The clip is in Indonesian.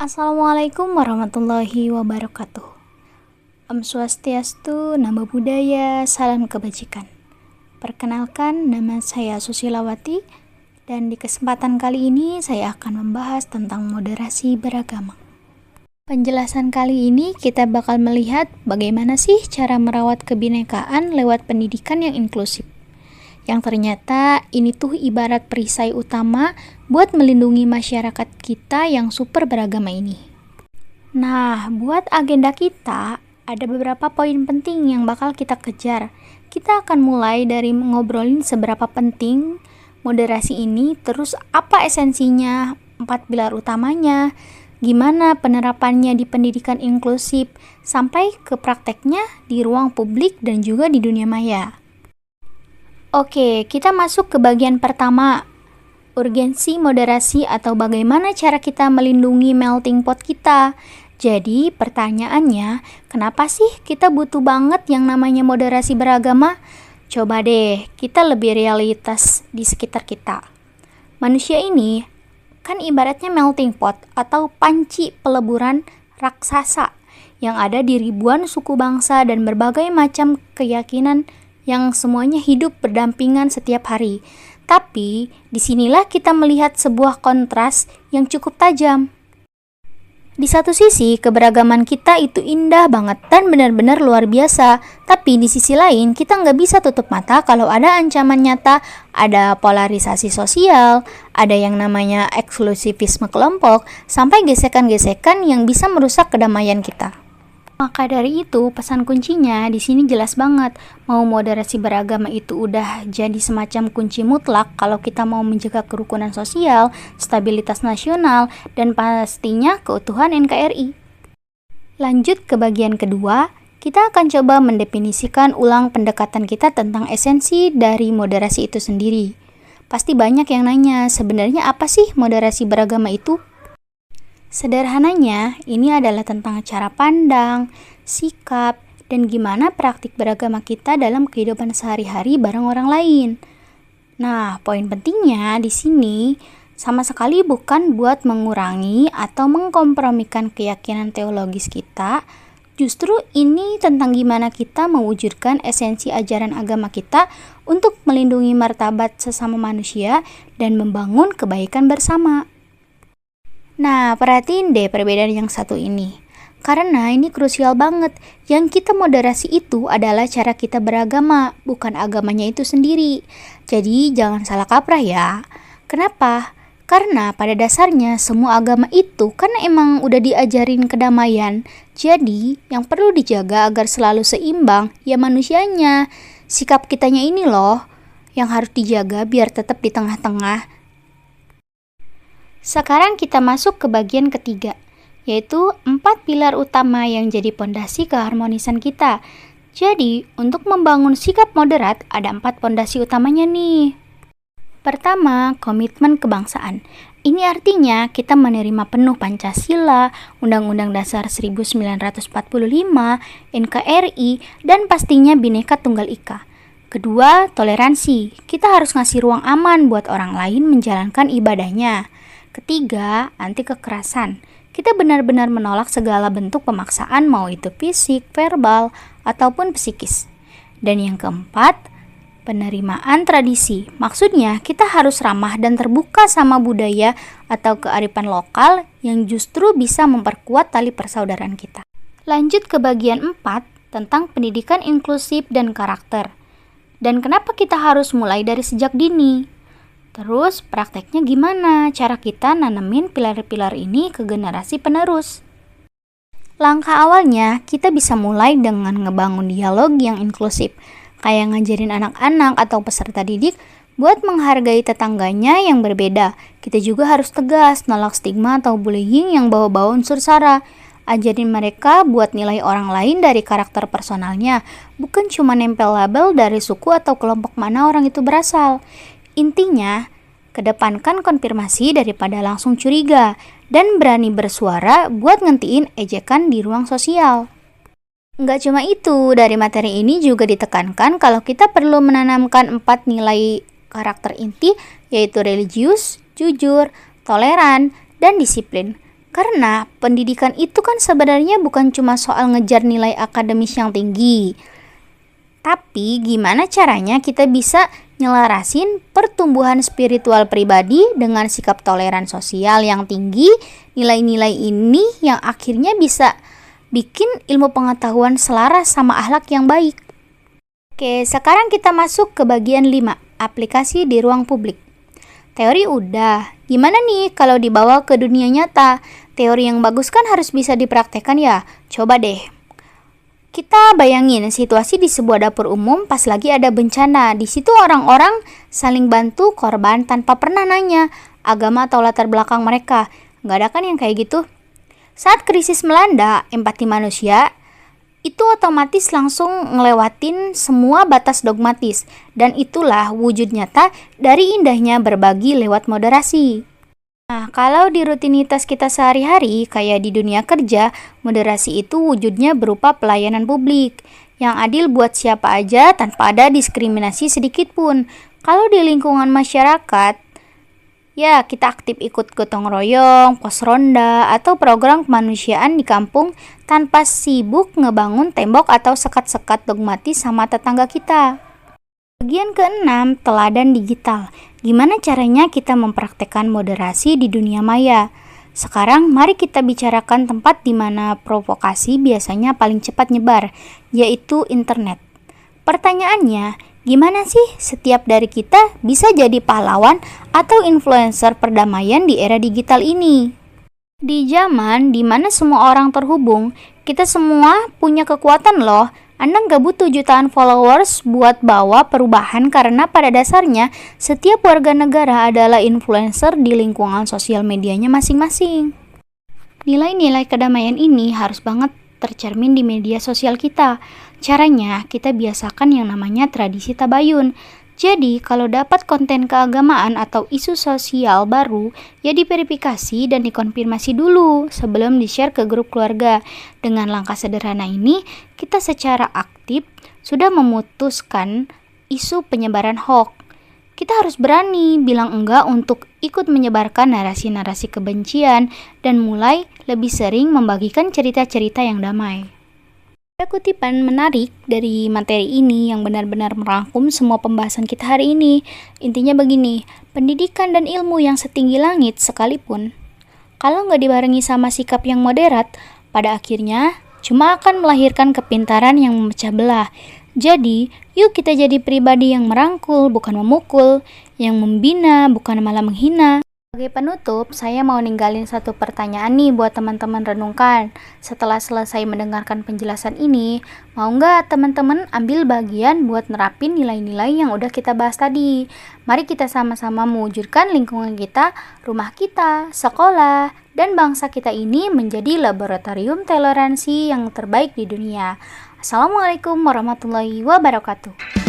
Assalamualaikum warahmatullahi wabarakatuh. Om Swastiastu, Namo Buddhaya, salam kebajikan. Perkenalkan, nama saya Susilawati, dan di kesempatan kali ini saya akan membahas tentang moderasi beragama. Penjelasan kali ini kita bakal melihat bagaimana sih cara merawat kebinekaan lewat pendidikan yang inklusif. Yang ternyata ini tuh ibarat perisai utama buat melindungi masyarakat kita yang super beragama ini. Nah, buat agenda kita, ada beberapa poin penting yang bakal kita kejar. Kita akan mulai dari ngobrolin seberapa penting moderasi ini, terus apa esensinya, 4 pilar utamanya, gimana penerapannya di pendidikan inklusif, sampai ke prakteknya di ruang publik dan juga di dunia maya. Oke, kita masuk ke bagian pertama, urgensi moderasi atau bagaimana cara kita melindungi melting pot kita. Jadi pertanyaannya, kenapa sih kita butuh banget yang namanya moderasi beragama? Coba deh, kita lebih realitas di sekitar kita. Manusia ini kan ibaratnya melting pot atau panci peleburan raksasa yang ada di ribuan suku bangsa dan berbagai macam keyakinan yang semuanya hidup berdampingan setiap hari. Tapi, disinilah kita melihat sebuah kontras yang cukup tajam. Di satu sisi, keberagaman kita itu indah banget dan benar-benar luar biasa. Tapi di sisi lain, kita nggak bisa tutup mata kalau ada ancaman nyata, ada polarisasi sosial, ada yang namanya eksklusivisme kelompok, sampai gesekan-gesekan yang bisa merusak kedamaian kita. Maka dari itu, pesan kuncinya di sini jelas banget. Mau moderasi beragama itu udah jadi semacam kunci mutlak kalau kita mau menjaga kerukunan sosial, stabilitas nasional, dan pastinya keutuhan NKRI. Lanjut ke bagian kedua, kita akan coba mendefinisikan ulang pendekatan kita tentang esensi dari moderasi itu sendiri. Pasti banyak yang nanya, sebenarnya apa sih moderasi beragama itu? Sederhananya, ini adalah tentang cara pandang, sikap, dan gimana praktik beragama kita dalam kehidupan sehari-hari bareng orang lain. Nah, poin pentingnya di sini sama sekali bukan buat mengurangi atau mengkompromikan keyakinan teologis kita. Justru ini tentang gimana kita mewujudkan esensi ajaran agama kita untuk melindungi martabat sesama manusia dan membangun kebaikan bersama. Nah, perhatiin deh perbedaan yang satu ini. Karena ini krusial banget. Yang kita moderasi itu adalah cara kita beragama, bukan agamanya itu sendiri. Jadi, jangan salah kaprah ya. Kenapa? Karena pada dasarnya semua agama itu kan emang udah diajarin kedamaian. Jadi, yang perlu dijaga agar selalu seimbang ya manusianya. Sikap kitanya ini loh yang harus dijaga biar tetap di tengah-tengah. Sekarang kita masuk ke bagian ketiga, yaitu 4 pilar utama yang jadi pondasi keharmonisan kita. Jadi, untuk membangun sikap moderat, ada 4 pondasi utamanya nih. Pertama, komitmen kebangsaan. Ini artinya kita menerima penuh Pancasila, Undang-Undang Dasar 1945, NKRI, dan pastinya Bhinneka Tunggal Ika. Kedua, toleransi. Kita harus ngasih ruang aman buat orang lain menjalankan ibadahnya. Ketiga, anti kekerasan. Kita benar-benar menolak segala bentuk pemaksaan, mau itu fisik, verbal, ataupun psikis. Dan yang keempat, penerimaan tradisi. Maksudnya, kita harus ramah dan terbuka sama budaya atau kearifan lokal yang justru bisa memperkuat tali persaudaraan kita. Lanjut ke bagian 4, tentang pendidikan inklusif dan karakter. Dan kenapa kita harus mulai dari sejak dini? Terus prakteknya gimana cara kita nanemin pilar-pilar ini ke generasi penerus? Langkah awalnya kita bisa mulai dengan ngebangun dialog yang inklusif, kayak ngajarin anak-anak atau peserta didik buat menghargai tetangganya yang berbeda. Kita juga harus tegas nolak stigma atau bullying yang bawa-bawa unsur sara. Ajarin mereka buat nilai orang lain dari karakter personalnya, bukan cuma nempel label dari suku atau kelompok mana orang itu berasal. Intinya, kedepankan konfirmasi daripada langsung curiga dan berani bersuara buat ngentiin ejekan di ruang sosial. Nggak cuma itu, dari materi ini juga ditekankan kalau kita perlu menanamkan 4 nilai karakter inti, yaitu religius, jujur, toleran, dan disiplin. Karena pendidikan itu kan sebenarnya bukan cuma soal ngejar nilai akademis yang tinggi, tapi gimana caranya kita bisa nyelarasin pertumbuhan spiritual pribadi dengan sikap toleran sosial yang tinggi. Nilai-nilai ini yang akhirnya bisa bikin ilmu pengetahuan selaras sama akhlak yang baik. Oke, sekarang kita masuk ke bagian 5, aplikasi di ruang publik. Teori udah, gimana nih kalau dibawa ke dunia nyata? Teori yang bagus kan harus bisa dipraktekkan ya. Coba deh. Kita bayangin situasi di sebuah dapur umum pas lagi ada bencana. Di situ orang-orang saling bantu korban tanpa pernah nanya agama atau latar belakang mereka. Nggak ada kan yang kayak gitu? Saat krisis melanda, empati manusia itu otomatis langsung ngelewatin semua batas dogmatis, dan itulah wujud nyata dari indahnya berbagi lewat moderasi. Nah, kalau di rutinitas kita sehari-hari, kayak di dunia kerja, moderasi itu wujudnya berupa pelayanan publik yang adil buat siapa aja tanpa ada diskriminasi sedikit pun. Kalau di lingkungan masyarakat, ya, kita aktif ikut gotong royong, pos ronda, atau program kemanusiaan di kampung tanpa sibuk ngebangun tembok atau sekat-sekat dogmatis sama tetangga kita. Bagian ke-6, teladan digital. Gimana caranya kita mempraktekkan moderasi di dunia maya? Sekarang mari kita bicarakan tempat di mana provokasi biasanya paling cepat nyebar, yaitu internet. Pertanyaannya, gimana sih setiap dari kita bisa jadi pahlawan atau influencer perdamaian di era digital ini? Di zaman dimana semua orang terhubung, kita semua punya kekuatan loh. Anda nggak butuh jutaan followers buat bawa perubahan karena pada dasarnya setiap warga negara adalah influencer di lingkungan sosial medianya masing-masing. Nilai-nilai kedamaian ini harus banget tercermin di media sosial kita. Caranya, kita biasakan yang namanya tradisi tabayun. Jadi, kalau dapat konten keagamaan atau isu sosial baru, ya diverifikasi dan dikonfirmasi dulu sebelum di-share ke grup keluarga. Dengan langkah sederhana ini, kita secara aktif sudah memutuskan isu penyebaran hoax. Kita harus berani bilang enggak untuk ikut menyebarkan narasi-narasi kebencian dan mulai lebih sering membagikan cerita-cerita yang damai. Ada kutipan menarik dari materi ini yang benar-benar merangkum semua pembahasan kita hari ini. Intinya begini, pendidikan dan ilmu yang setinggi langit sekalipun, kalau nggak dibarengi sama sikap yang moderat, pada akhirnya cuma akan melahirkan kepintaran yang memecah belah. Jadi, yuk kita jadi pribadi yang merangkul, bukan memukul, yang membina, bukan malah menghina. Sebagai penutup, saya mau ninggalin satu pertanyaan nih buat teman-teman renungkan. Setelah selesai mendengarkan penjelasan ini, mau nggak teman-teman ambil bagian buat nerapin nilai-nilai yang udah kita bahas tadi? Mari kita sama-sama mewujudkan lingkungan kita, rumah kita, sekolah, dan bangsa kita ini menjadi laboratorium toleransi yang terbaik di dunia. Assalamualaikum warahmatullahi wabarakatuh.